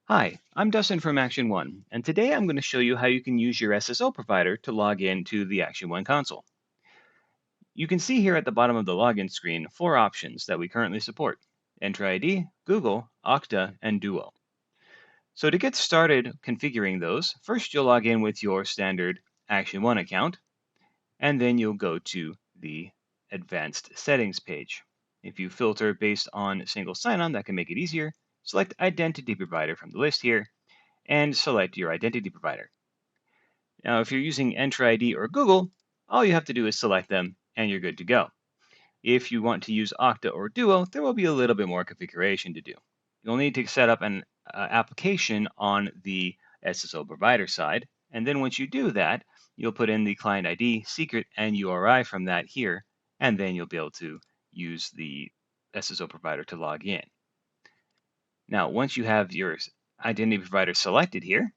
Hi, I'm Dustin from Action1, and today I'm going to show you how you can use your SSO provider to log in to the Action1 console. You can see here at the bottom of the login screen 4 options that we currently support: Entra ID, Google, Okta, and Duo. So to get started configuring those, first you'll log in with your standard Action1 account, and then you'll go to the Advanced Settings page. If you filter based on single sign-on, that can make it easier. Select Identity Provider from the list here, and select your identity provider. Now, if you're using Entra ID or Google, all you have to do is select them and you're good to go. If you want to use Okta or Duo, there will be a little bit more configuration to do. You'll need to set up an application on the SSO provider side, and then once you do that, you'll put in the client ID, secret, and URI from that here, and then you'll be able to use the SSO provider to log in. Now, once you have your identity provider selected here,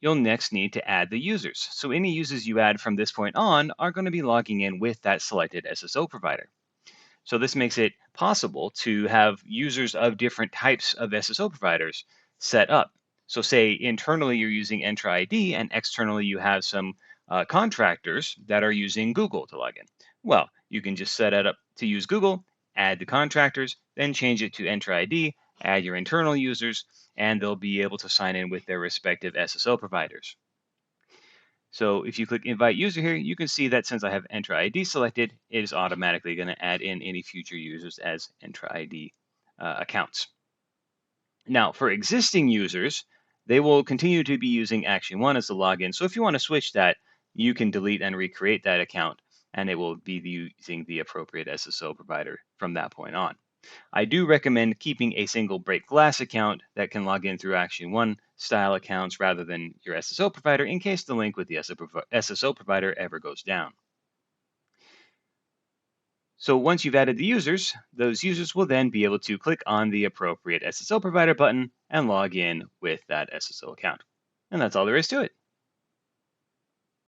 you'll next need to add the users. So any users you add from this point on are going to be logging in with that selected SSO provider. So this makes it possible to have users of different types of SSO providers set up. So say internally you're using Entra ID and externally you have some contractors that are using Google to log in. Well, you can just set it up to use Google, add the contractors, then change it to Entra ID, add your internal users, and they'll be able to sign in with their respective SSO providers. So if you click invite user here, you can see that since I have Entra ID selected, it is automatically going to add in any future users as Entra ID accounts. Now, for existing users, they will continue to be using Action1 as the login. So if you want to switch that, you can delete and recreate that account, and it will be using the appropriate SSO provider from that point on. I do recommend keeping a single break glass account that can log in through Action1 style accounts rather than your SSO provider in case the link with the SSO provider ever goes down. So once you've added the users, those users will then be able to click on the appropriate SSO provider button and log in with that SSO account. And that's all there is to it.